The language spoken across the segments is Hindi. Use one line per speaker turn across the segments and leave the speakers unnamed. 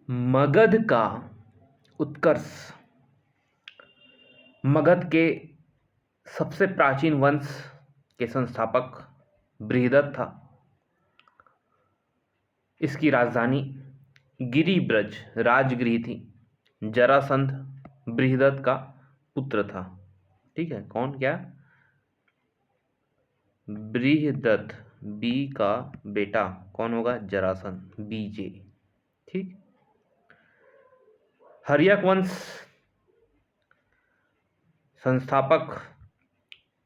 मगध का उत्कर्ष। मगध के सबसे प्राचीन वंश के संस्थापक बृहदत्त था। इसकी राजधानी गिरिब्रज राजगृह थी। जरासंध बृहदत्त का पुत्र था। ठीक है, कौन क्या? बृहदत्त बी का बेटा कौन होगा? जरासंध, बीजे। ठीक। हर्यक वंश संस्थापक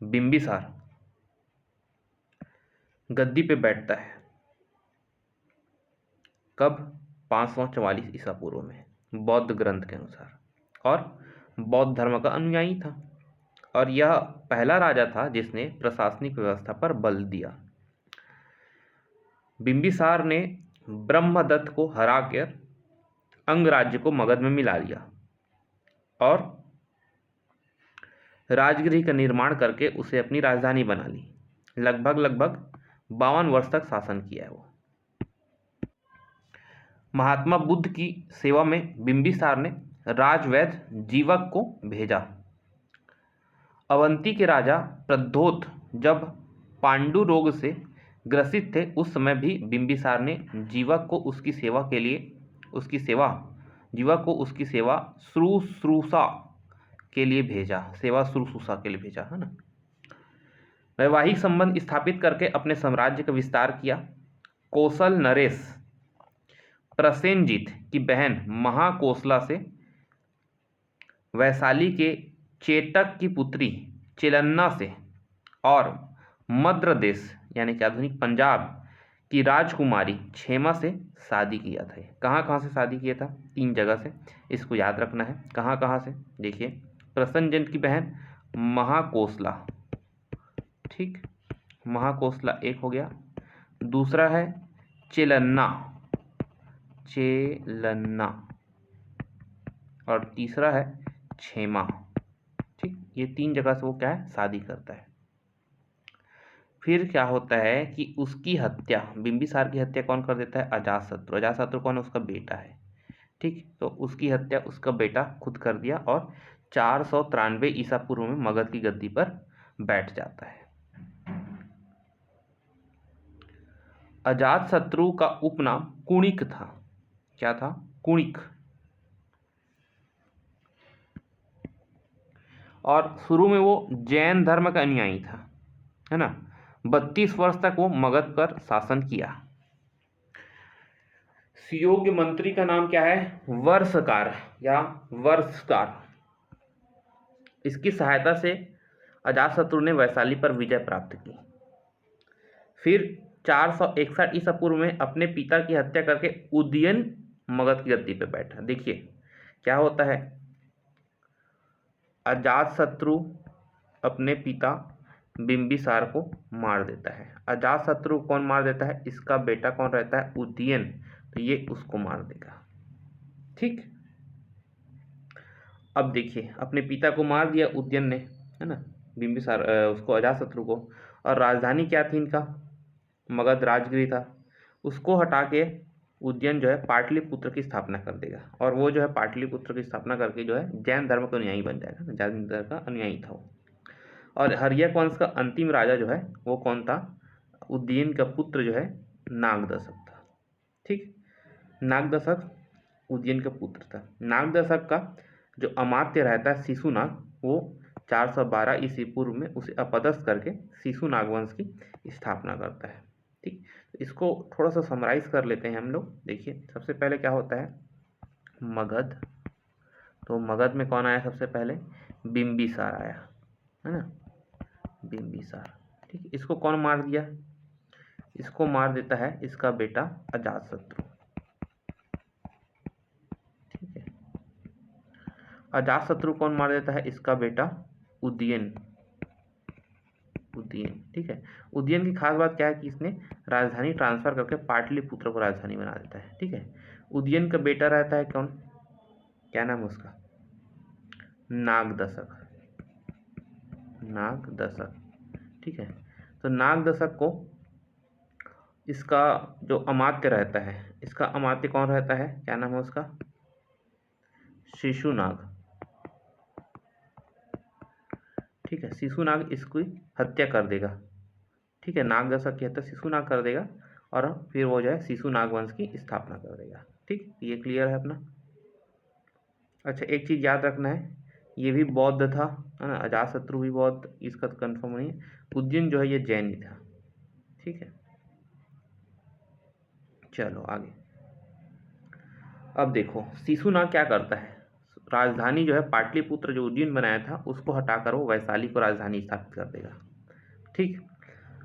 बिंबिसार गद्दी पे बैठता है। कब? 544 ईसा पूर्व में, बौद्ध ग्रंथ के अनुसार, और बौद्ध धर्म का अनुयायी था। और यह पहला राजा था जिसने प्रशासनिक व्यवस्था पर बल दिया। बिंबिसार ने ब्रह्मदत्त को हराकर अंगराज्य को मगध में मिला लिया और राजगृह का निर्माण करके उसे अपनी राजधानी बना ली। लगभग 52 वर्ष तक शासन किया है वो। महात्मा बुद्ध की सेवा में बिंबिसार ने राजवैद्य जीवक को भेजा। अवंती के राजा प्रद्योत जब पांडु रोग से ग्रसित थे, उस समय भी बिंबिसार ने जीवक को उसकी सेवा शुश्रूषा के लिए भेजा। है ना। वैवाहिक संबंध स्थापित करके अपने साम्राज्य का विस्तार किया। कौशल नरेश प्रसेनजीत की बहन महाकोसला से वैशाली के चेटक की पुत्री चिलन्ना से और मद्र देश यानी कि आधुनिक पंजाब की राजकुमारी क्षेमा से शादी किया था। कहाँ से शादी किया था? 3 जगह से, इसको याद रखना है। कहाँ से? देखिए, प्रसेनजीत की बहन महाकोसला, ठीक, महाकोसला एक हो गया। दूसरा है चेलन्ना, और तीसरा है क्षेमा। ठीक, ये 3 जगह से वो क्या है? शादी करता है। फिर क्या होता है कि उसकी हत्या, बिंबिसार की हत्या कौन कर देता है? अजातशत्रु। अजातशत्रु कौन है? उसका बेटा है। ठीक, तो उसकी हत्या उसका बेटा खुद कर दिया और 493 ईसा पूर्व में मगध की गद्दी पर बैठ जाता है। अजातशत्रु का उपनाम कुणिक था। क्या था? कुणिक। और शुरू में वो जैन धर्म का अनुयायी था, है ना। 32 वर्ष तक वो मगध पर शासन किया। सुयोग्य मंत्री का नाम क्या है? वर्षकार या वर्षकार। इसकी सहायता से अजातशत्रु ने वैशाली पर विजय प्राप्त की। फिर 461 ईसा पूर्व में अपने पिता की हत्या करके उदयन मगध की गद्दी पर बैठा। देखिए क्या होता है, अजातशत्रु अपने पिता बिंबिसार को मार देता है। अजातशत्रु कौन मार देता है? इसका बेटा कौन रहता है? उदयन। तो ये उसको मार देगा। ठीक, अब देखिए, अपने पिता को मार दिया उदयन ने, है ना, बिंबिसार उसको, अजातशत्रु को। और राजधानी क्या थी इनका? मगध राजगृह था। उसको हटा के उदयन जो है पाटलिपुत्र की स्थापना कर देगा। और वो जो है पाटलिपुत्र की स्थापना करके जो है जैन धर्म का अनुयायी बन जाएगा। जैन धर्म का अनुयायी था वो। और हर्यक वंश का अंतिम राजा जो है वो कौन था? उदयन का पुत्र जो है नागदशक था। ठीक, नागदशक उदयन का पुत्र था। नागदशक का जो अमात्य रहता है शिशुनाग, वो 412 ईसा पूर्व में उसे अपदस्थ करके शिशुनाग वंश की स्थापना करता है। ठीक, तो इसको थोड़ा सा समराइज कर लेते हैं हम लोग। देखिए, सबसे पहले क्या होता है? मगध। तो मगध में कौन आया सबसे पहले? बिंबिसार आया, है ना, बिंबिसार। ठीक, इसको कौन मार दिया? इसको मार देता है इसका बेटा अजातशत्रु। ठीक है, अजातशत्रु कौन मार देता है? इसका बेटा उदयन। ठीक है, उदयन की खास बात क्या है कि इसने राजधानी ट्रांसफर करके पाटलिपुत्र को राजधानी बना देता है। ठीक है, उदयन का बेटा रहता है कौन? क्या नाम है उसका? नागदशक। ठीक है, तो नागदशक को इसका जो अमात्य रहता है, इसका अमात्य कौन रहता है, क्या नाम है उसका, शिशुनाग। ठीक है, शिशुनाग इसकी हत्या कर देगा। ठीक है, नाग दशक की हत्या शिशुनाग कर देगा और फिर वो जो है शिशुनाग वंश की स्थापना कर देगा। ठीक, ये क्लियर है अपना। अच्छा, एक चीज़ याद रखना है, ये भी बौद्ध था, है ना, अजातशत्रु भी बौद्ध, इसका तो कन्फर्म नहीं है। उज्जैन जो है ये जैन ही था। ठीक है, चलो आगे। अब देखो शिशुनाग क्या करता है, राजधानी जो है पाटलिपुत्र जो उज्जैन बनाया था उसको हटाकर वो वैशाली को राजधानी स्थापित कर देगा। ठीक,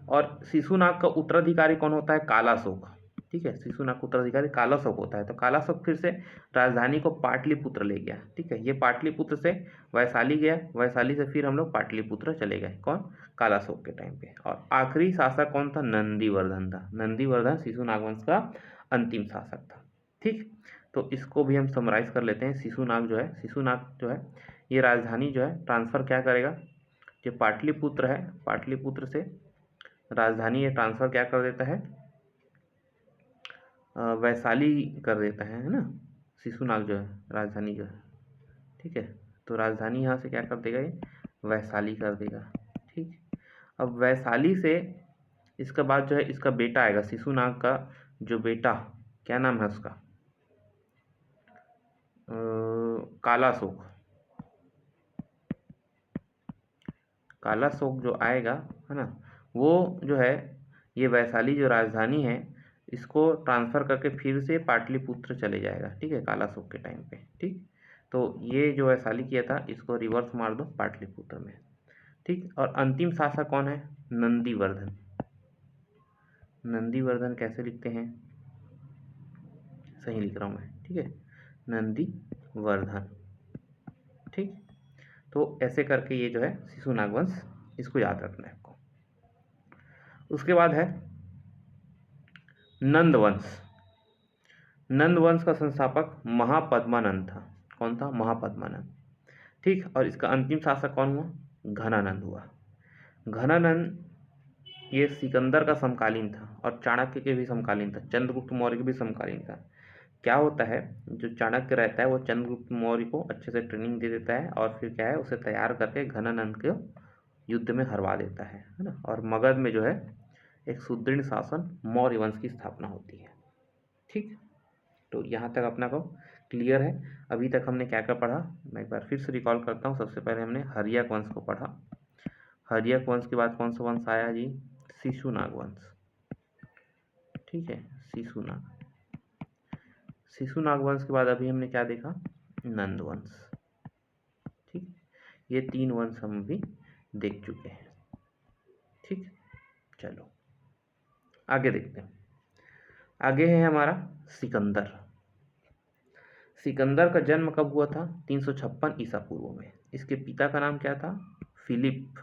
और शिशुनाग का उत्तराधिकारी कौन होता है, कालाशोक। ठीक है, शिशुनाग का उत्तराधिकारी कालाशोक होता है। तो कालाशोक फिर से राजधानी को पाटलिपुत्र ले गया। ठीक है, ये पाटलिपुत्र से वैशाली गया, वैशाली से फिर हम लोग पाटलिपुत्र चले गए, कौन, कालाशोक के टाइम पे। और आखिरी शासक कौन था, नंदीवर्धन था। नंदीवर्धन शिशुनाग वंश का अंतिम शासक था। ठीक, तो इसको भी हम समराइज कर लेते हैं। शिशुनाग जो है ये राजधानी जो है ट्रांसफ़र क्या करेगा, जो पाटलिपुत्र है, पाटलिपुत्र से राजधानी ये ट्रांसफ़र क्या कर देता है, वैशाली कर देता है ना, शिशुनाग जो है राजधानी जो है। ठीक है, तो राजधानी यहाँ से क्या कर देगा, ये वैशाली कर देगा। ठीक, अब वैशाली से इसके बाद जो है इसका बेटा आएगा, शिशुनाग का जो बेटा, क्या नाम है उसका, कालाशोक। कालाशोक जो आएगा, है ना, वो जो है ये वैशाली जो राजधानी है इसको ट्रांसफ़र करके फिर से पाटलिपुत्र चले जाएगा। ठीक है, कालाशोक के टाइम पे। ठीक, तो ये जो वैशाली किया था इसको रिवर्स मार दो पाटलिपुत्र में। ठीक, और अंतिम शासक कौन है, नंदीवर्धन। नंदीवर्धन कैसे लिखते हैं, सही लिख रहा हूँ मैं। ठीक है, नंदीवर्धन। ठीक, तो ऐसे करके ये जो है शिशुनाग वंश, इसको याद रखना है आपको। उसके बाद है नंदवंश। नंदवंश का संस्थापक महापद्मानंद था। कौन था, महापद्मानंद। ठीक, और इसका अंतिम शासक कौन हुआ, घनानंद हुआ। घनानंद ये सिकंदर का समकालीन था और चाणक्य के भी समकालीन था, चंद्रगुप्त मौर्य के भी समकालीन था। क्या होता है, जो चाणक्य रहता है वो चंद्रगुप्त मौर्य को अच्छे से ट्रेनिंग दे देता है और फिर क्या है उसे तैयार करके घनानंद को युद्ध में हरवा देता है ना, और मगध में जो है एक सुदृढ़ शासन मौर्य वंश की स्थापना होती है। ठीक, तो यहाँ तक अपना को क्लियर है। अभी तक हमने क्या क्या पढ़ा, मैं एक बार फिर से रिकॉल करता हूँ। सबसे पहले हमने हर्यक वंश को पढ़ा। हर्यक वंश के बाद कौन सा वंश आया जी, शिशुनाग वंश। ठीक है, शिशुनाग। शिशुनाग वंश के बाद अभी हमने क्या देखा, नंद वंश। ठीक, ये 3 वंश हम भी देख चुके हैं। ठीक, चलो आगे देखते हैं। आगे है हमारा सिकंदर। सिकंदर का जन्म कब हुआ था, 356 ईसा पूर्व में। इसके पिता का नाम क्या था, फिलिप।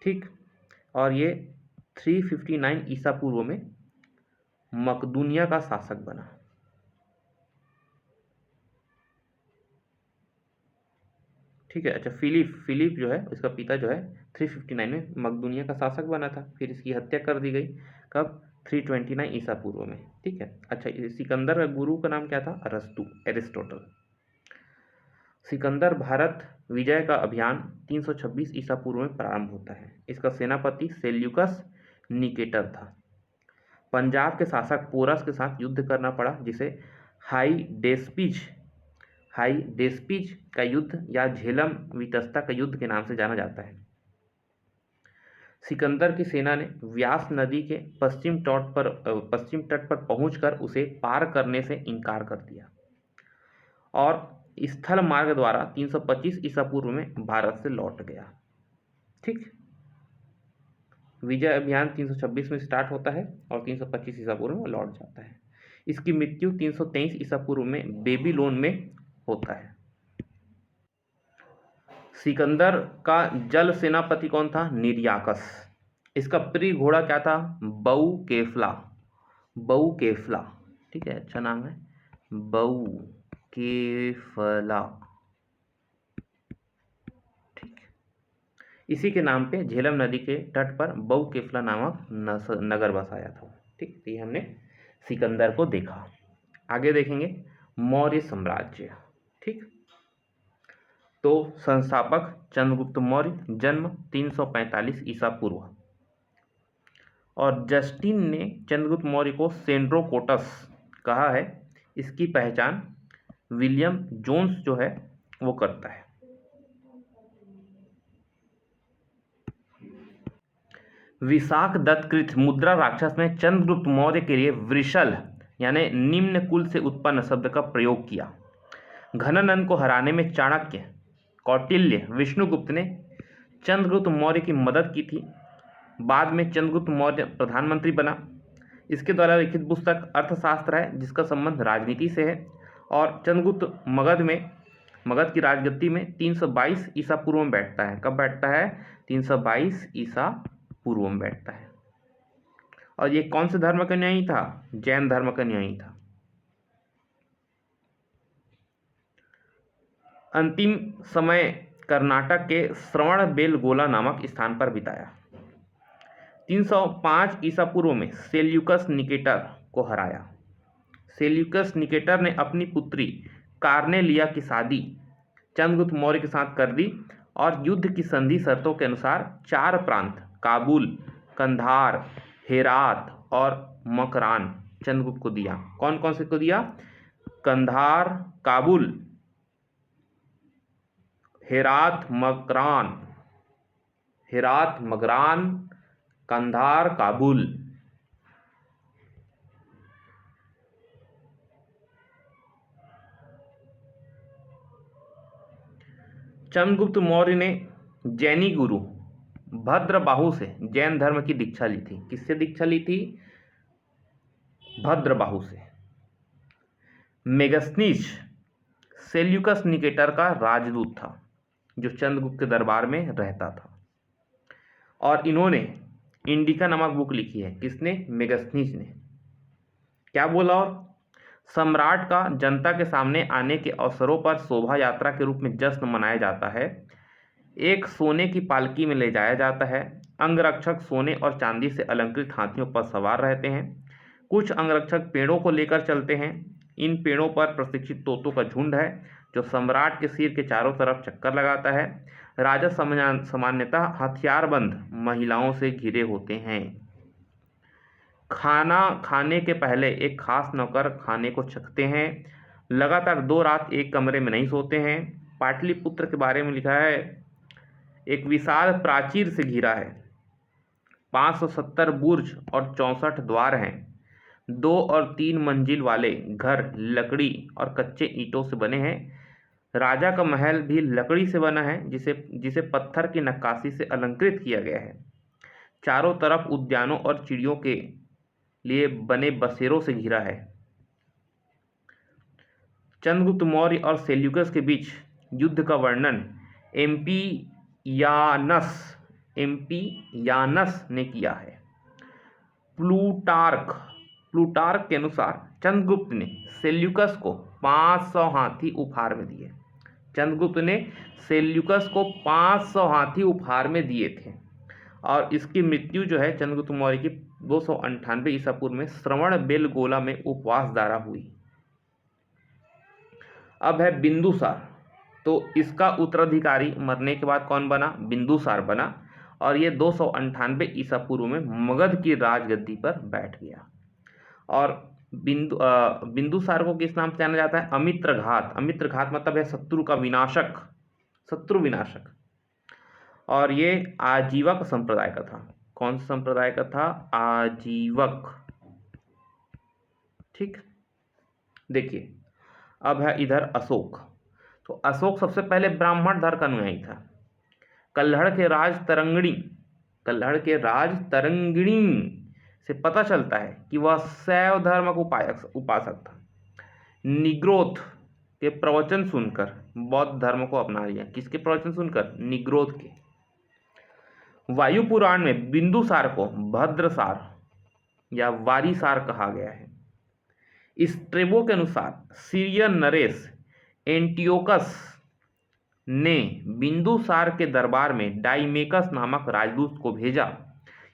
ठीक, और ये 359 ईसा पूर्व में मकदूनिया का शासक बना। ठीक है, अच्छा, फिलिप जो है इसका पिता जो है 359 में मकदूनिया का शासक बना था। फिर इसकी हत्या कर दी गई, कब, 329 ईसा पूर्व में। ठीक है, अच्छा, सिकंदर का गुरु का नाम क्या था, अरस्तु, एरिस्टोटल। सिकंदर भारत विजय का अभियान 326 ईसा पूर्व में प्रारंभ होता है। इसका सेनापति सेल्यूकस निकेटर था। पंजाब के शासक पोरस के साथ युद्ध करना पड़ा, जिसे हाई डेस्पिज का युद्ध या झेलम वितस्ता का युद्ध के नाम से जाना जाता है। सिकंदर की सेना ने व्यास नदी के पश्चिम तट पर पहुंचकर उसे पार करने से इनकार कर दिया और स्थल मार्ग द्वारा 325 ईसा पूर्व में भारत से लौट गया। ठीक, विजय अभियान 326 में स्टार्ट होता है और 325 ईसा पूर्व में लौट जाता है। इसकी मृत्यु 323 ईसा पूर्व में बेबीलोन में होता है। सिकंदर का जल सेनापति कौन था, निर्याकस। इसका प्रिय घोड़ा क्या था, बऊ केफला। ठीक है, अच्छा नाम है, बऊ केफला। ठीक, इसी के नाम पे झेलम नदी के तट पर बऊ केफला नामक नगर बसाया था। ठीक, तो ये हमने सिकंदर को देखा। आगे देखेंगे मौर्य साम्राज्य। ठीक, तो संस्थापक चंद्रगुप्त मौर्य, जन्म 345 ईसा पूर्व, और जस्टिन ने चंद्रगुप्त मौर्य को सेंड्रोकोटस कहा है। इसकी पहचान विलियम जोन्स जो है वो करता है। विशाख दत्तकृत मुद्रा राक्षस में चंद्रगुप्त मौर्य के लिए वृषल यानी निम्न कुल से उत्पन्न शब्द का प्रयोग किया। घनानंद को हराने में चाणक्य, कौटिल्य, विष्णुगुप्त ने चंद्रगुप्त मौर्य की मदद की थी। बाद में चंद्रगुप्त मौर्य प्रधानमंत्री बना। इसके द्वारा लिखित पुस्तक अर्थशास्त्र है जिसका संबंध राजनीति से है। और चंद्रगुप्त मगध की राजगद्दी में 322 ईसा पूर्व में बैठता है। कब बैठता है? 322 ईसा पूर्व में बैठता है। और ये कौन से धर्म का न्यायी था? जैन धर्म का न्यायी था। अंतिम समय कर्नाटक के श्रवणबेलगोला नामक स्थान पर बिताया। 305 ईसा पूर्व में सेल्यूकस निकेटर को हराया। सेल्यूकस निकेटर ने अपनी पुत्री कार्नेलिया की शादी चंद्रगुप्त मौर्य के साथ कर दी और युद्ध की संधि शर्तों के अनुसार 4 प्रांत काबुल, कंधार, हेरात और मकरान चंद्रगुप्त को दिया। कौन कौन से को दिया? कंधार, काबुल, हेरात, मकरान, कंधार, काबुल। चंद्रगुप्त मौर्य ने जैनी गुरु भद्रबाहु से जैन धर्म की दीक्षा ली थी। किससे दीक्षा ली थी? भद्रबाहु से। मेगस्थनीज सेल्यूकस निकेटर का राजदूत था जो चंद्रगुप्त के दरबार में रहता था। और इन्होंने इंडिका नामक बुक लिखी है। किसने? मेगस्थनीज ने। क्या बोला? और सम्राट का जनता के सामने आने के अवसरों पर शोभा यात्रा के रूप में जश्न मनाया जाता है। एक सोने की पालकी में ले जाया जाता है। अंगरक्षक सोने और चांदी से अलंकृत हाथियों पर सवार रहते हैं। कुछ अंगरक्षक पेड़ों को लेकर चलते हैं। इन पेड़ों पर प्रशिक्षित तोतों का झुंड है जो सम्राट के सिर के चारों तरफ चक्कर लगाता है। राजा सामान्यतः हथियारबंद महिलाओं से घिरे होते हैं। खाना खाने के पहले एक खास नौकर खाने को चखते हैं। लगातार 2 रात एक कमरे में नहीं सोते हैं। पाटलिपुत्र के बारे में लिखा है, एक विशाल प्राचीर से घिरा है। 570 बुर्ज और 64 द्वार हैं। 2 और 3 मंजिल वाले घर लकड़ी और कच्चे ईंटों से बने हैं। राजा का महल भी लकड़ी से बना है जिसे पत्थर की नक्काशी से अलंकृत किया गया है। चारों तरफ उद्यानों और चिड़ियों के लिए बने बसेरों से घिरा है। चंद्रगुप्त मौर्य और सेल्यूकस के बीच युद्ध का वर्णन एम्पियानस ने किया है। प्लूटार्क के अनुसार चंद्रगुप्त ने सेल्यूकस को 500 हाथी उपहार में दिए। चंद्रगुप्त ने सेल्यूकस को 500 हाथी उपहार में दिए थे। और इसकी मृत्यु जो है चंद्रगुप्त मौर्य की 298 ईसा पूर्व में श्रवणबेलगोला में उपवास द्वारा हुई। अब है बिंदुसार। तो इसका उत्तराधिकारी मरने के बाद कौन बना? बिंदुसार बना। और ये 298 ईसा पूर्व में मगध की राजगद्दी पर बैठ गया। और बिंदुसार को किस नाम से जाना जाता है? अमित्रघात। अमित्रघात मतलब है शत्रु का विनाशक, शत्रु विनाशक। और ये आजीवक संप्रदाय का था। कौन सा संप्रदाय का था? आजीवक। ठीक, देखिए अब है इधर अशोक। तो अशोक सबसे पहले ब्राह्मण धर्म का अनुयायी था। कल्हड़ के राज तरंगिणी से पता चलता है कि वह शैव धर्म का उपासक था। निग्रोध के प्रवचन सुनकर बौद्ध धर्म को अपना लिया। किसके प्रवचन सुनकर? निग्रोध के। वायु पुराण में बिंदुसार को भद्रसार या वारीसार कहा गया है। स्ट्रेबो के अनुसार सीरियन नरेश एंटियोकस ने बिंदुसार के दरबार में डाइमेकस नामक राजदूत को भेजा।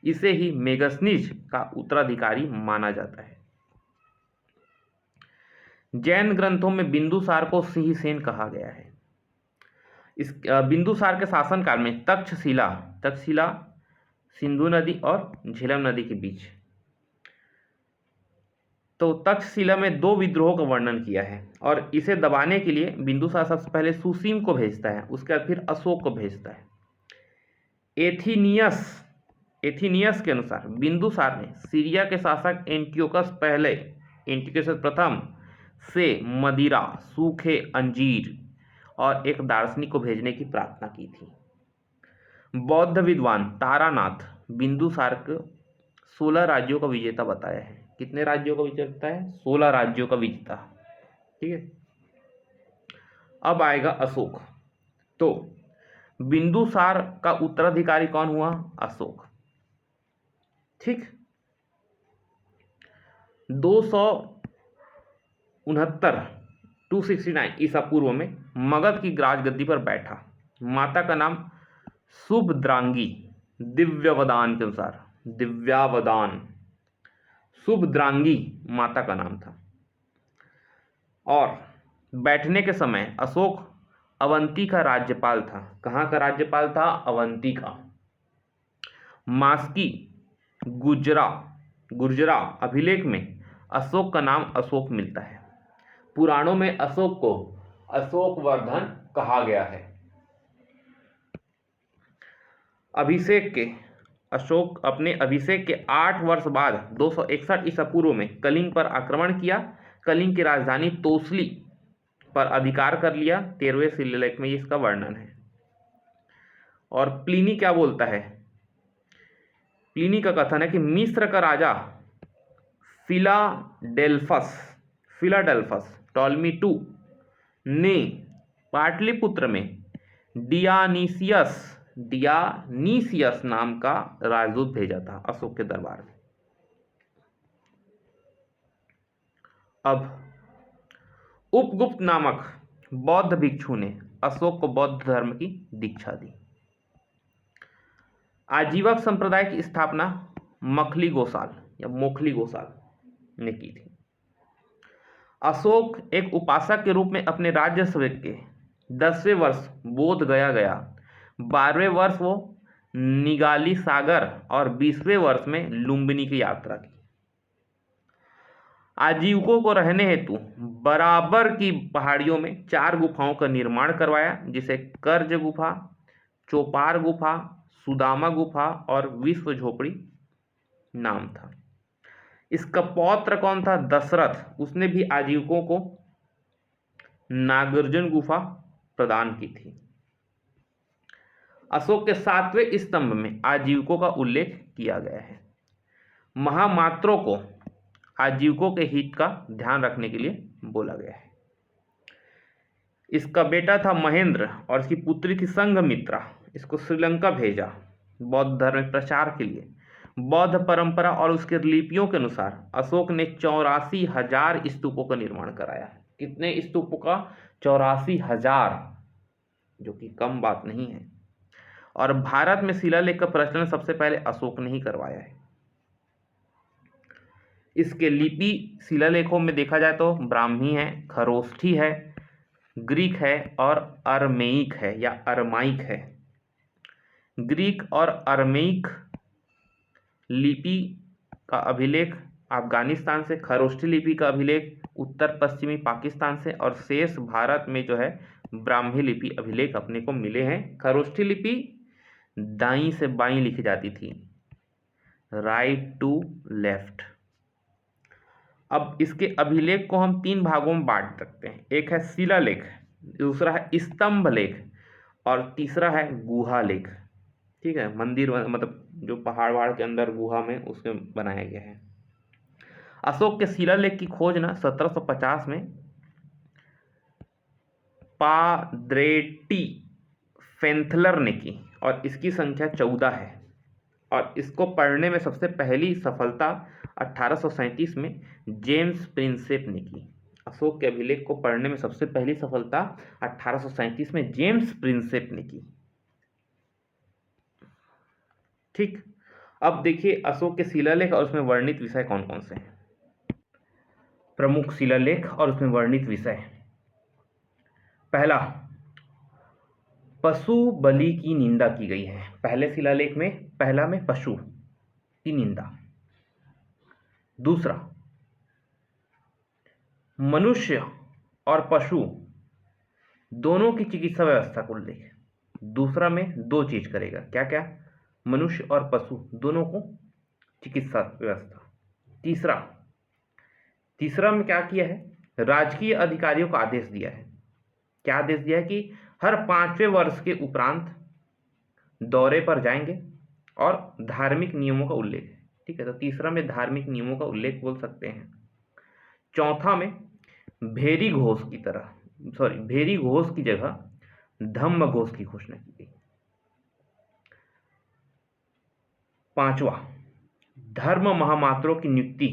इसे ही मेगस्थनीज का उत्तराधिकारी माना जाता है। जैन ग्रंथों में बिंदुसार को सिंहसेन कहा गया है। इस बिंदुसार के शासनकाल में तक्षशिला सिंधु नदी और झेलम नदी के बीच, तो तक्षशिला में 2 विद्रोहों का वर्णन किया है और इसे दबाने के लिए बिंदुसार सबसे पहले सुसीम को भेजता है, उसके बाद फिर अशोक को भेजता है। एथीनियस के अनुसार बिंदुसार ने सीरिया के शासक एंटियोकस प्रथम से मदिरा, सूखे अंजीर और एक दार्शनिक को भेजने की प्रार्थना की थी। बौद्ध विद्वान तारानाथ बिंदुसार को 16 राज्यों का विजेता बताया है। कितने राज्यों का विजेता है? 16 राज्यों का विजेता। ठीक है, अब आएगा अशोक। तो बिंदुसार का उत्तराधिकारी कौन हुआ? अशोक। ठीक, 269 ईसा पूर्व में मगध की राजगद्दी पर बैठा। माता का नाम सुभद्रांगी, दिव्यावदान के अनुसार सुभद्रांगी माता का नाम था। और बैठने के समय अशोक अवंती का राज्यपाल था। कहाँ का राज्यपाल था? अवंती का। मास्की गुर्जरा अभिलेख में अशोक का नाम अशोक मिलता है। पुराणों में अशोक को अशोकवर्धन कहा गया है। अशोक अपने अभिषेक के 8 वर्ष बाद 261 ईसा पूर्व में कलिंग पर आक्रमण किया। कलिंग की राजधानी तोसली पर अधिकार कर लिया। 13वें शिलालेख में इसका वर्णन है। और प्लिनी क्या बोलता है? प्लिनी का कथन है कि मिस्र का राजा फिलाडेल्फस टॉलमी II ने पाटलिपुत्र में डियानीसियस नाम का राजदूत भेजा था अशोक के दरबार में। अब उपगुप्त नामक बौद्ध भिक्षु ने अशोक को बौद्ध धर्म की दीक्षा दी। आजीवक संप्रदाय की स्थापना मोखली गोसाल ने की थी। अशोक एक उपासक के रूप में अपने राज्यश्री के 10वें वर्ष बोध गया। 12वें वर्ष वो निगाली सागर और 20वें वर्ष में लुम्बिनी की यात्रा की। आजीवकों को रहने हेतु बराबर की पहाड़ियों में 4 गुफाओं का निर्माण करवाया, जिसे कर्ज गुफा, चोपार गुफा, सुदामा गुफा और विश्व झोपड़ी नाम था। इसका पौत्र कौन था? दशरथ। उसने भी आजीवकों को नागार्जुन गुफा प्रदान की थी। अशोक के 7वें स्तंभ में आजीवकों का उल्लेख किया गया है। महामात्रों को आजीवकों के हित का ध्यान रखने के लिए बोला गया है। इसका बेटा था महेंद्र और इसकी पुत्री थी संघमित्रा। इसको श्रीलंका भेजा बौद्ध धर्म प्रचार के लिए। बौद्ध परंपरा और उसके लिपियों के अनुसार अशोक ने 84,000 स्तूपों का निर्माण कराया। कितने स्तूपों का? 84,000, जो कि कम बात नहीं है। और भारत में शिलालेख का प्रचलन सबसे पहले अशोक ने ही करवाया है। इसके लिपि शिलालेखों में देखा जाए तो ब्राह्मी है, खरोष्ठी है, ग्रीक है और अरमेइक है या अरमाइक है। ग्रीक और अरमेइक लिपि का अभिलेख अफगानिस्तान से, खरोष्ठी लिपि का अभिलेख उत्तर पश्चिमी पाकिस्तान से और शेष भारत में जो है ब्राह्मी लिपि अभिलेख अपने को मिले हैं। खरोष्ठी लिपि दाईं से बाईं लिखी जाती थी, राइट टू लेफ्ट। अब इसके अभिलेख को हम 3 भागों में बांट सकते हैं। एक है शिलालेख, दूसरा है स्तंभ लेख और तीसरा है गुहा लेख। ठीक है, मंदिर मतलब जो पहाड़ के अंदर गुहा में उसमें बनाया गया है। अशोक के शिलालेख की खोज ना 1750 में पाद्रेटी फेंथलर ने की और इसकी संख्या 14 है। और इसको पढ़ने में सबसे पहली सफलता 1837 में जेम्स प्रिंसेप ने की। अशोक के अभिलेख को पढ़ने में सबसे पहली सफलता 1837 में जेम्स प्रिंसेप ने की। ठीक, अब देखिए अशोक के शिलालेख और उसमें वर्णित विषय कौन कौन से हैं। प्रमुख शिलालेख और उसमें वर्णित विषय, पहला, पशु बलि की निंदा की गई है। पहले शिलालेख में पहला में पशु की निंदा। दूसरा, मनुष्य और पशु दोनों की चिकित्सा व्यवस्था को उल्लेख। दूसरा में दो चीज करेगा, क्या क्या, मनुष्य और पशु दोनों को चिकित्सा व्यवस्था। तीसरा में क्या किया है, राजकीय अधिकारियों को आदेश दिया है। क्या आदेश दिया है कि हर 5वें वर्ष के उपरांत दौरे पर जाएंगे और धार्मिक नियमों का उल्लेख है। ठीक है, तो तीसरा में धार्मिक नियमों का उल्लेख बोल सकते हैं। चौथा में भेरी घोष की जगह धम्म घोष की घोषणा की गई। पांचवा, धर्म महामात्रों की नियुक्ति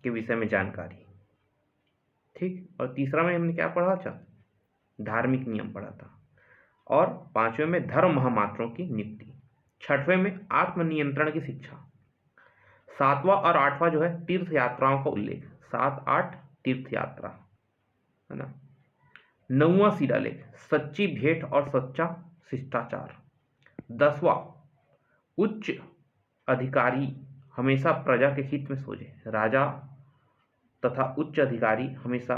के विषय में जानकारी। ठीक, और तीसरा में हमने क्या पढ़ा था, धार्मिक नियम पढ़ा था। और 5वें में धर्म महामात्रों की नियुक्ति। 6वें में आत्मनियंत्रण की शिक्षा। 7वां और 8वां जो है तीर्थ यात्राओं का उल्लेख। 7, 8 तीर्थ यात्रा है ना। 9वां शिलालेख, सच्ची भेंट और सच्चा शिष्टाचार। 10वां, उच्च अधिकारी हमेशा प्रजा के हित में सोचे। राजा तथा उच्च अधिकारी हमेशा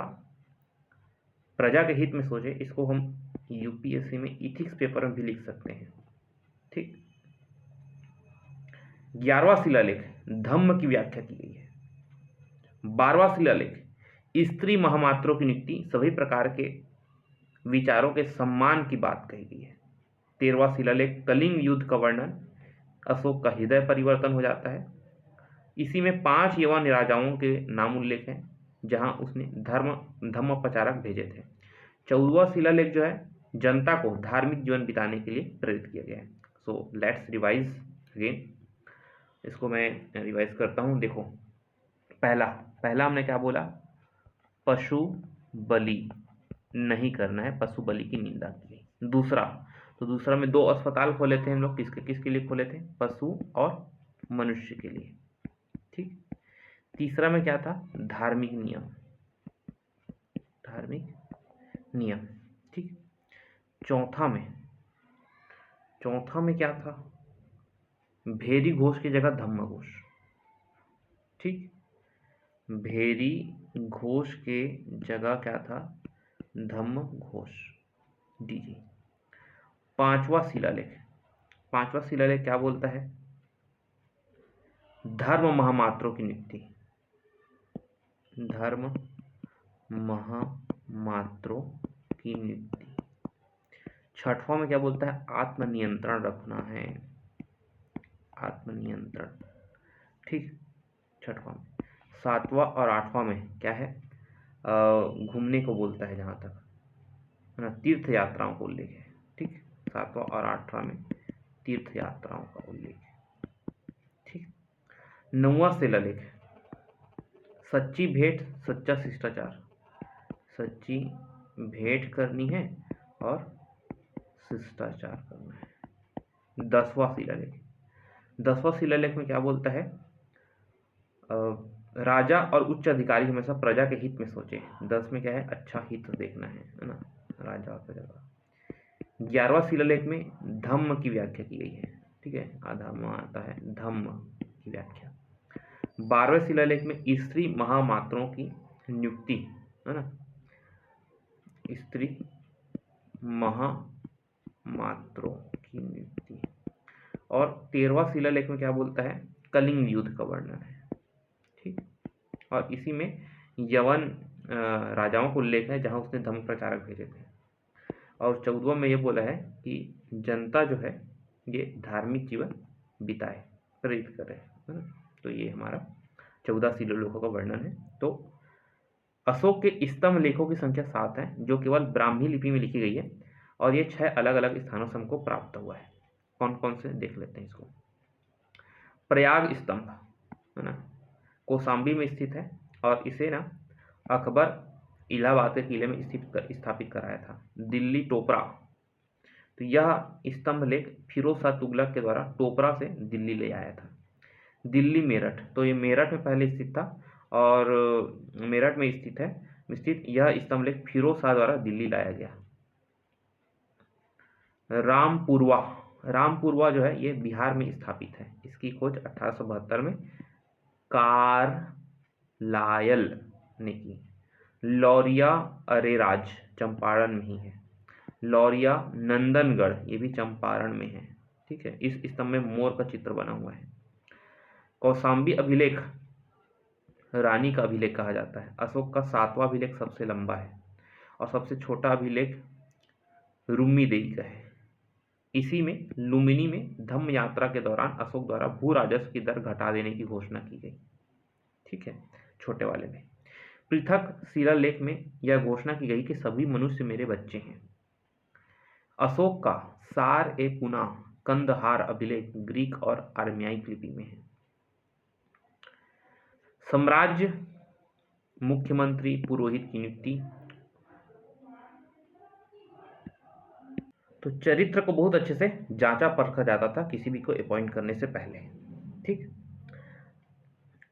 प्रजा के हित में सोचे। इसको हम यूपीएससी में इथिक्स पेपर में भी लिख सकते हैं। ठीक। 11वां शिलालेख, धम्म की व्याख्या की गई है। 12वां शिलालेख, स्त्री महामात्रों की नियुक्ति, सभी प्रकार के विचारों के सम्मान की बात कही गई है। 13वां शिलालेख, कलिंग युद्ध का वर्णन, अशोक का हृदय परिवर्तन हो जाता है। इसी में 5 यवन राजाओं के नाम उल्लेख हैं जहां उसने धर्म प्रचारक भेजे थे। 14वां शिलालेख जो है जनता को धार्मिक जीवन बिताने के लिए प्रेरित किया गया है। सो लेट्स रिवाइज अगेन, इसको मैं रिवाइज करता हूं। देखो, पहला हमने क्या बोला, पशु बलि नहीं करना है, पशु बलि की निंदा की। दूसरा में 2 अस्पताल खोले थे हम लोग, किसके लिए खोले थे, पशु और मनुष्य के लिए। ठीक। तीसरा में क्या था, धार्मिक नियम। ठीक। चौथा में क्या था, भेरी घोष की जगह धम्म घोष। ठीक, भेरी घोष के जगह क्या था, धम्म घोष दीजिए। 5वां शिलालेख क्या बोलता है, धर्म महामात्रों की नियुक्ति। धर्म महामात्रों की नियुक्ति। 6वां में क्या बोलता है, आत्मनियंत्रण रखना है, आत्मनियंत्रण। ठीक, 6वां में। 7वां और 8वां में क्या है, घूमने को बोलता है, जहां तक है ना, तीर्थ यात्राओं को उल्लेख है। ठीक, 7वां और 8वां में तीर्थ यात्राओं का उल्लेख है। ठीक। 9वां शिलालेख, सच्ची भेंट सच्चा शिष्टाचार। सच्ची भेंट करनी है और शिष्टाचार करना है। 10वां शिलालेख में क्या बोलता है, राजा और उच्च अधिकारी हमेशा प्रजा के हित में सोचे। 10 में क्या है, अच्छा हित देखना है ना, राजा और प्रजा का। 11वां शिलालेख में धम्म की व्याख्या की गई है। ठीक है, अधम्म आता है, धम्म की व्याख्या। 12वें शिलालेख में स्त्री महामात्रों की नियुक्ति है ना, स्त्री महामात्रों की नियुक्ति। और 13वां शिलालेख में क्या बोलता है, कलिंग युद्ध का वर्णन है। ठीक, और इसी में यवन राजाओं को उल्लेख है जहां उसने धम्म प्रचारक भेजे थे। और 14वां में ये बोला है कि जनता जो है ये धार्मिक जीवन बिताए, प्रेरित करे, है ना। तो ये हमारा 14 शिलालेखों का वर्णन है। तो अशोक के स्तंभ लेखों की संख्या 7 है जो केवल ब्राह्मी लिपि में लिखी गई है, और ये 6 अलग अलग स्थानों से हमको प्राप्त हुआ है। कौन कौन से देख लेते हैं इसको। प्रयाग स्तंभ है ना, कौशाम्बी में स्थित है, और इसे ना अकबर इलाहाबाद के किले में स्थापित कराया था। दिल्ली टोपरा, तो यह स्तंभ लेख फिरोज शाह तुगलक के द्वारा टोपरा से दिल्ली ले आया था। दिल्ली मेरठ, तो ये मेरठ में पहले स्थित था और मेरठ में स्थित यह स्तंभलेख फिरोज शाह द्वारा दिल्ली लाया गया। रामपुरवा जो है ये बिहार में स्थापित है। इसकी खोज 1872 में कार्लायल ने की। लौरिया अरेराज चंपारण में ही है। लौरिया नंदनगढ़ ये भी चंपारण में है। ठीक है, इस स्तंभ में मोर का चित्र बना हुआ है। कौशाम्बी अभिलेख रानी का अभिलेख कहा जाता है। अशोक का 7वां अभिलेख सबसे लंबा है और सबसे छोटा अभिलेख रुम्मीदेई का है। इसी में लुम्बिनी में धम्म यात्रा के दौरान अशोक द्वारा भू राजस्व की दर घटा देने की घोषणा की गई। ठीक है, छोटे वाले में पृथक शिलालेख में यह घोषणा की गई कि सभी मनुष्य मेरे बच्चे हैं। अशोक का सार ए पुना कंदहार अभिलेख ग्रीक और आर्मियाई लिपि में है। साम्राज्य मुख्यमंत्री पुरोहित की नियुक्ति। तो चरित्र को बहुत अच्छे से जांचा परखा जाता था किसी भी को अपॉइंट करने से पहले। ठीक,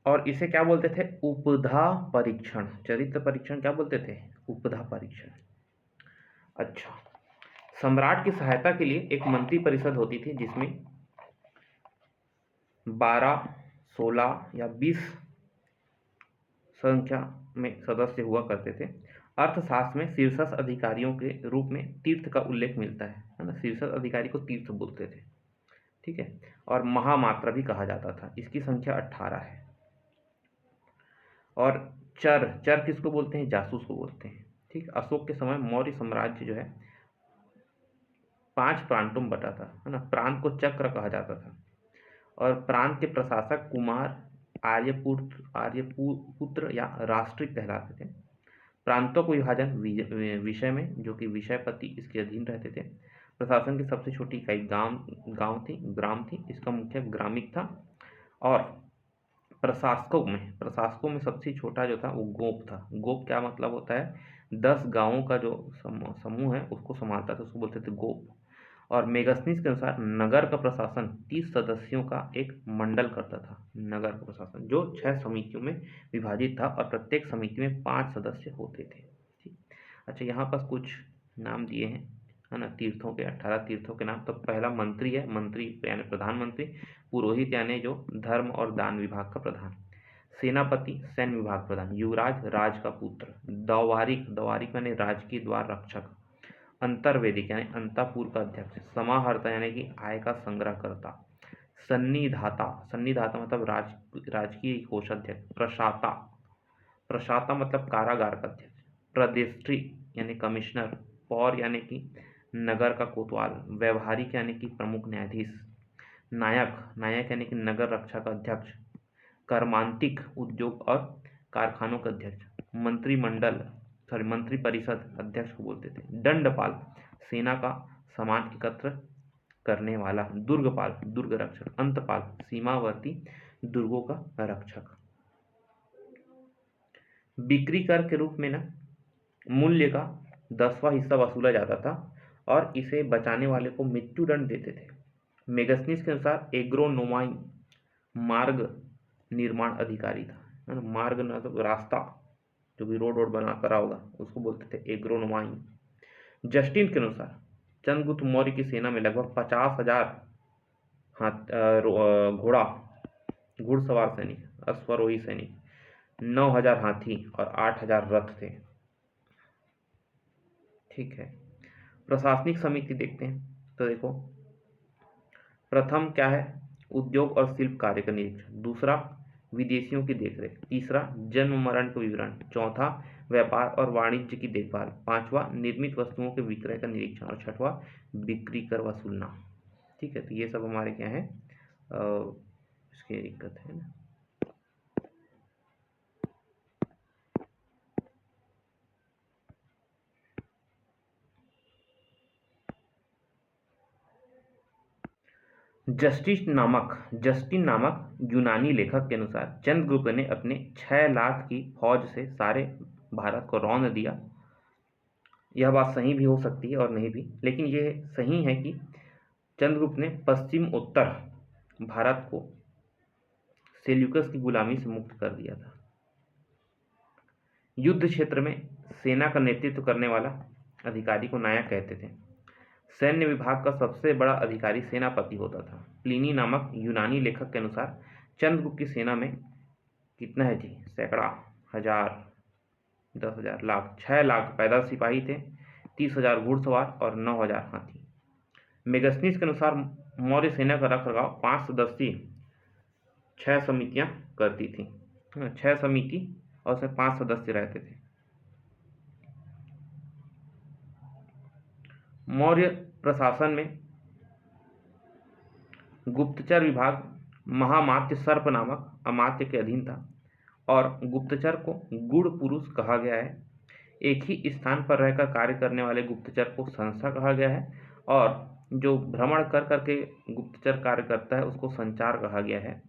और इसे क्या बोलते थे? उपधा परीक्षण। चरित्र परीक्षण क्या बोलते थे? उपधा परीक्षण। अच्छा, सम्राट की सहायता के लिए एक मंत्री परिषद होती थी जिसमें 12, 16 या 20 संख्या में सदस्य हुआ करते थे। अर्थशास्त्र में शीर्षस्थ अधिकारियों के रूप में तीर्थ का उल्लेख मिलता है ना। शीर्षस्थ अधिकारी को तीर्थ बोलते थे। ठीक है, और महामात्रा भी कहा जाता था। इसकी संख्या 18 है। और चर किसको बोलते हैं? जासूस को बोलते हैं। ठीक, अशोक के समय मौर्य साम्राज्य जो है 5 प्रांतों में बटा था, है ना। प्रांत को चक्र कहा जाता था और प्रांत के प्रशासक कुमार, आर्यपुत्र या राष्ट्रिक कहलाते थे। प्रांतों को विभाजन विषय में, जो कि विषयपति इसके अधीन रहते थे। प्रशासन की सबसे छोटी इकाई ग्राम थी। इसका मुख्य ग्रामिक था। और प्रशासकों में सबसे छोटा जो था वो गोप था। गोप क्या मतलब होता है? 10 गांवों का जो समूह है उसको संभालता था, उसको बोलते थे गोप। और मेगास्थनीज के अनुसार नगर का प्रशासन 30 सदस्यों का एक मंडल करता था। नगर का प्रशासन जो 6 समितियों में विभाजित था और प्रत्येक समिति में 5 सदस्य होते थे। ठीक, अच्छा, यहाँ पर कुछ नाम दिए हैं, है ना, तीर्थों के 18 तीर्थों के नाम। तो पहला मंत्री है, मंत्री यानी प्रधानमंत्री। पुरोहित यानी जो धर्म और दान विभाग का प्रधान। सेनापति सैन्य विभाग प्रधान। युवराज राज का पुत्र। दवारिक यानी राजकीय द्वार रक्षक। अंतर्वेदिक यानी अंतापुर का अध्यक्ष। समाहर्ता यानी कि आय का संग्रह करता। सन्निधाता मतलब राजकीय कोषाध्यक्ष। प्रशाता मतलब कारागार का अध्यक्ष। प्रदेष्ट्री यानी कमिश्नर। पौर यानी कि नगर का कोतवाल। व्यवहारिक यानी कि प्रमुख न्यायाधीश। नायक यानी कि नगर रक्षा का अध्यक्ष। कर्मांतिक उद्योग और कारखानों का अध्यक्ष। मंत्री परिषद अध्यक्ष को बोलते थे। दंडपाल सेना का सामान एकत्र करने वाला। दुर्गपाल दुर्ग रक्षक। अंतपाल सीमावर्ती दुर्गों का रक्षक। बिक्री कर के रूप में ना मूल्य का 10वां हिस्सा वसूला जाता था और इसे बचाने वाले को मृत्युदंड देते थे। मेगास्थनीज के अनुसार एग्रोनोमाई मार्ग निर्माण अधिकारी था। मार्ग मतलब रास्ता, जो भी रोड बना करा होगा उसको बोलते थे एग्रोनोमाई। जस्टिन के अनुसार चंद्रगुप्त मौर्य की सेना में लगभग 50,000 घुड़सवार सैनिक, अश्वारोही सैनिक, 9,000 हाथी और 8,000 रथ थे। ठीक है, प्रशासनिक समिति देखते हैं। तो देखो, प्रथम क्या है? उद्योग और शिल्प कार्य का निरीक्षण। दूसरा, विदेशियों की देखरेख। तीसरा, जन्म मरण का विवरण। चौथा, व्यापार और वाणिज्य की देखभाल। पांचवा, निर्मित वस्तुओं के विक्रय का निरीक्षण। और छठवां, बिक्री कर वसूलना। ठीक है, तो ये सब हमारे क्या है, इसकी दिक्कत है ना। जस्टिन नामक यूनानी लेखक के अनुसार चंद्रगुप्त ने अपने 6 लाख की फौज से सारे भारत को रौंद दिया। यह बात सही भी हो सकती है और नहीं भी, लेकिन यह सही है कि चंद्रगुप्त ने पश्चिम उत्तर भारत को सेल्यूकस की गुलामी से मुक्त कर दिया था। युद्ध क्षेत्र में सेना का नेतृत्व करने वाला अधिकारी को नायक कहते थे। सैन्य विभाग का सबसे बड़ा अधिकारी सेनापति होता था। प्लिनी नामक यूनानी लेखक के अनुसार चंद्रगुप्त की सेना में कितना है जी, सैकड़ा, हजार, 10,000, लाख, 6 लाख पैदल सिपाही थे, 30,000 घुड़सवार और 9,000 हाथी। मेगस्थनीज के अनुसार मौर्य सेना का रखरखाव 5 सदस्यीय 6 समितियां करती थी। 6 समिति और उसमें 5 सदस्य रहते थे। मौर्य प्रशासन में गुप्तचर विभाग महामात्य सर्प नामक अमात्य के अधीन था और गुप्तचर को गुड़ पुरुष कहा गया है। एक ही स्थान पर रहकर कार्य करने वाले गुप्तचर को संस्था कहा गया है और जो भ्रमण कर करके गुप्तचर कार्य करता है उसको संचार कहा गया है।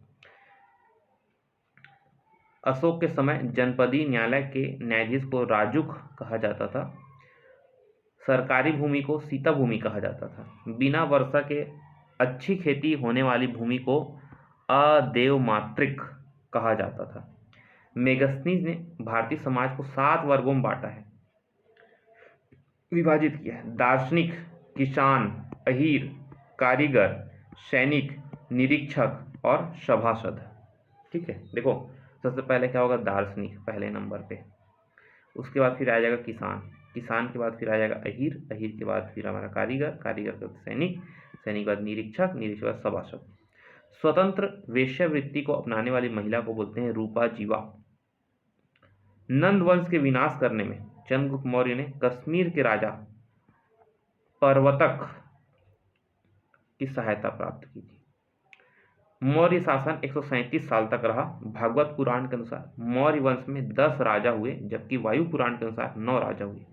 अशोक के समय जनपदीय न्यायालय के न्यायाधीश को राजुक कहा जाता था। सरकारी भूमि को सीता भूमि कहा जाता था। बिना वर्षा के अच्छी खेती होने वाली भूमि को अदेवमात्रिक कहा जाता था। मेगस्थनीज ने भारतीय समाज को 7 वर्गों में बांटा है, विभाजित किया है। दार्शनिक, किसान, अहीर, कारीगर, सैनिक, निरीक्षक और सभासद। ठीक है, देखो सबसे पहले क्या होगा, दार्शनिक पहले नंबर पे, उसके बाद फिर आ जाएगा किसान, किसान के बाद फिर आ जाएगा अहीर, अहीर के बाद फिर हमारा कारीगर, कारीगर के बाद सैनिक, सैनिक के बाद निरीक्षक, निरीक्षक के बाद सभासद। स्वतंत्र वेश्यावृत्ति को अपनाने वाली महिला को बोलते हैं रूपा जीवा। नंद वंश के विनाश करने में चंद्रगुप्त मौर्य ने कश्मीर के राजा पर्वतक की सहायता प्राप्त की थी। मौर्य शासन 137 साल तक रहा। भागवत पुराण के अनुसार मौर्य वंश में 10 राजा हुए, जबकि वायु पुराण के अनुसार 9 राजा हुए।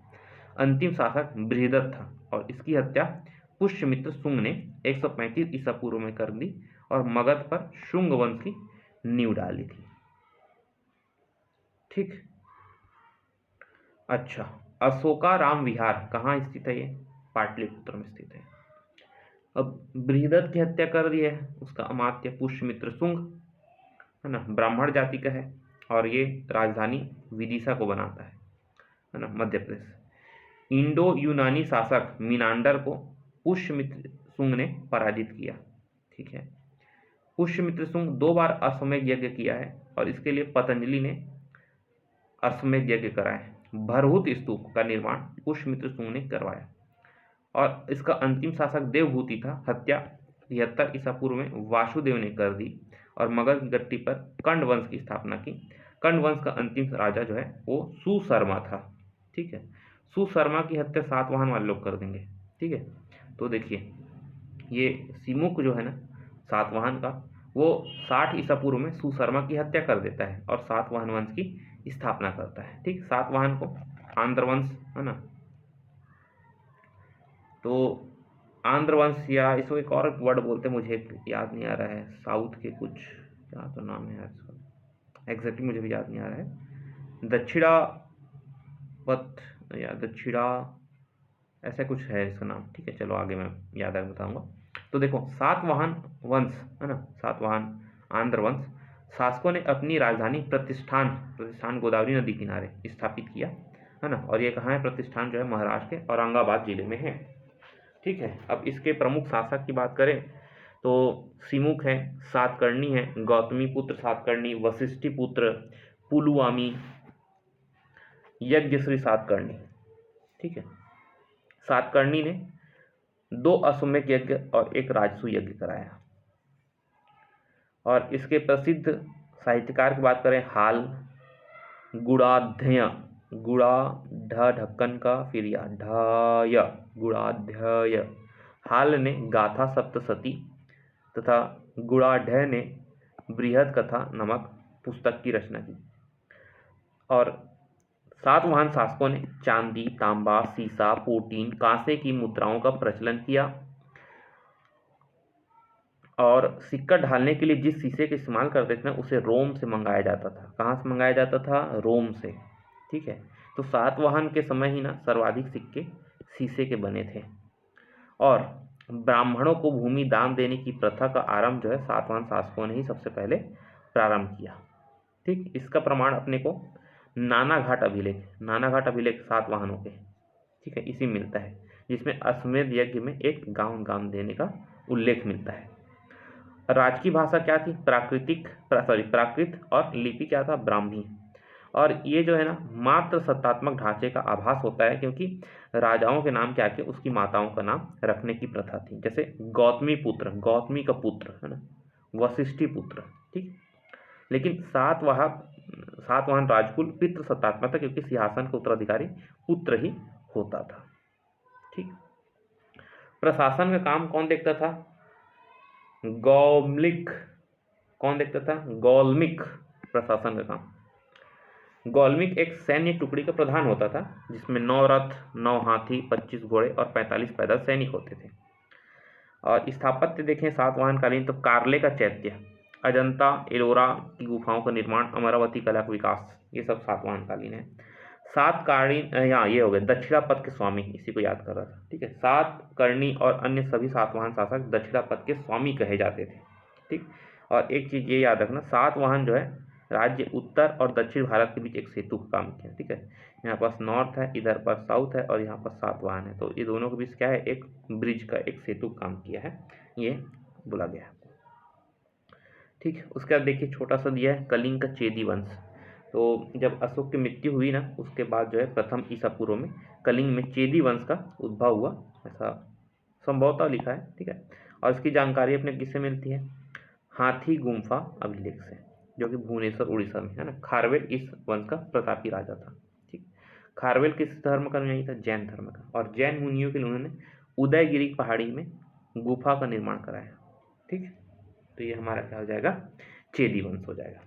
अंतिम शासक बृहदत्त था और इसकी हत्या पुष्यमित्र शुंग ने 135 ईसा पूर्व में कर दी और मगध पर शुंग वंश की नींव डाली थी। ठीक, अच्छा, अशोकाराम विहार कहाँ स्थित है? ये पाटलिपुत्र में स्थित है। अब बृहदत्त की हत्या कर दी है, उसका अमात्य पुष्यमित्र शुंग है ना, ब्राह्मण जाति का है और ये राजधानी विदिशा को बनाता है ना, मध्य प्रदेश। इंडो यूनानी शासक मिनांडर को पुष्यमित्र शुंग ने पराजित किया। ठीक है, पुष्यमित्र शुंग 2 बार अश्वमेध यज्ञ किया है और इसके लिए पतंजलि ने अश्वमेध यज्ञ कराए। भरहुत स्तूप का निर्माण पुष्यमित्र शुंग ने करवाया और इसका अंतिम शासक देवभूति था। हत्या 73 ईसा पूर्व में वासुदेव ने कर दी और मगध की गद्दी पर कंड वंश की स्थापना की। कंड वंश का अंतिम राजा जो है वो सुशर्मा था। ठीक है, सुशर्मा की हत्या सातवाहन वाले लोग कर देंगे। ठीक है, तो देखिए ये सिमुक जो है ना सातवाहन का, वो 60 ईसा पूर्व में सुशर्मा की हत्या कर देता है और सातवाहन वंश की स्थापना करता है। ठीक, सातवाहन को आंध्र वंश है ना, तो आंध्र वंश या इसको एक और वर्ड बोलते हैं, मुझे याद नहीं आ रहा है, साउथ के कुछ क्या तो नाम है इसका, एग्जैक्टली मुझे भी याद नहीं आ रहा है, दक्षिणापथ या दक्षिणा ऐसा कुछ है इसका नाम। ठीक है, चलो आगे मैं याद आकर बताऊंगा। तो देखो सातवाहन वंश है ना, सातवाहन आंध्र वंश शासकों ने अपनी राजधानी प्रतिष्ठान गोदावरी नदी किनारे स्थापित किया है ना, और ये कहाँ है प्रतिष्ठान, जो है महाराष्ट्र के औरंगाबाद जिले में है। ठीक है, अब इसके प्रमुख शासक की बात करें तो सिमुक है, सातकर्णी है, गौतमी पुत्र सातकर्णी, वशिष्ठी पुत्र पुलुआमी, यज्ञश्री सातकर्णी। ठीक है, सातकर्णी ने 2 अश्वमेध यज्ञ और 1 राजसूय यज्ञ कराया। और इसके प्रसिद्ध साहित्यकार की बात करें हाल, गुणाध्यय, गुणा ढ ढक्कन का फिर या ढय, गुणाध्यय। हाल ने गाथा सप्तशती तथा गुणाढ्य ने बृहद कथा नामक पुस्तक की रचना की। और सातवाहन शासकों ने चांदी, तांबा, सीसा, पोटीन, कांसे की मुद्राओं का प्रचलन किया और सिक्का ढालने के लिए जिस शीशे का इस्तेमाल करते थे उसे रोम से मंगाया जाता था। कहाँ से मंगाया जाता था? रोम से। ठीक है, तो सातवाहन के समय ही ना सर्वाधिक सिक्के शीशे के बने थे। और ब्राह्मणों को भूमि दान देने की प्रथा का आरंभ जो है सातवाहन शासकों ने ही सबसे पहले प्रारंभ किया। ठीक, इसका प्रमाण अपने को नानाघाट अभिलेख सातवाहनों के, ठीक है, इसी मिलता है, जिसमें अश्वमेध यज्ञ में एक गांव देने का उल्लेख मिलता है। राजकीय भाषा क्या थी? प्राकृत, और लिपि क्या था? ब्राह्मी। और ये जो है ना मात्र सत्तात्मक ढांचे का आभास होता है, क्योंकि राजाओं के नाम क्या के उसकी माताओं का नाम रखने की प्रथा थी। जैसे गौतमी का पुत्र है ना, वशिष्ठी पुत्र। ठीक, लेकिन सातवाहन राजकुल पितृ सत्तात्मक था, क्योंकि सिंहासन का उत्तराधिकारी पुत्र ही होता था। ठीक, प्रशासन का काम कौन देखता था? गौल्मिक। कौन देखता था? गौल्मिक। प्रशासन का काम गौल्मिक एक सैन्य टुकड़ी का प्रधान होता था, जिसमें 9 रथ, 9 हाथी, 25 घोड़े और 45 पैदल सैनिक होते थे। और स्थापत्य देखें सातवाहन कालीन तो कारले का चैत्य, अजंता एलोरा की गुफाओं का निर्माण, अमरावती कला का विकास, ये सब सातवाहन कालीन है। सात कालीन यहाँ ये हो गए दक्षिणापथ के स्वामी, इसी को याद कर रहा था। ठीक है, सात करणी और अन्य सभी सातवाहन शासक दक्षिणापथ के स्वामी कहे जाते थे। ठीक, और एक चीज ये याद रखना, सातवाहन जो है राज्य उत्तर और दक्षिण भारत के बीच एक सेतु का काम किया। ठीक है, यहाँ पास नॉर्थ है, इधर पर साउथ है, और यहाँ पर सातवाहन है, तो ये दोनों के बीच क्या है? एक ब्रिज का, एक सेतु काम किया है, ये बोला गया है। ठीक, उसके बाद देखिए छोटा सा दिया है कलिंग का चेदी वंश। तो जब अशोक की मृत्यु हुई ना, उसके बाद जो है प्रथम ईसा पूर्व में कलिंग में चेदी वंश का उद्भव हुआ, ऐसा संभवतः लिखा है। ठीक है, और इसकी जानकारी अपने किससे मिलती है? हाथी गुम्फा अभिलेख से, जो कि भुवनेश्वर उड़ीसा में है ना। खारवेल इस वंश का प्रतापी राजा था। ठीक, खारवेल किस धर्म का अनुयायी था? जैन धर्म का। और जैन मुनियों के लिए उन्होंने उदयगिरी पहाड़ी में गुफा का निर्माण कराया। ठीक, तो ये हमारा क्या हो जाएगा? चेदी वंश हो जाएगा।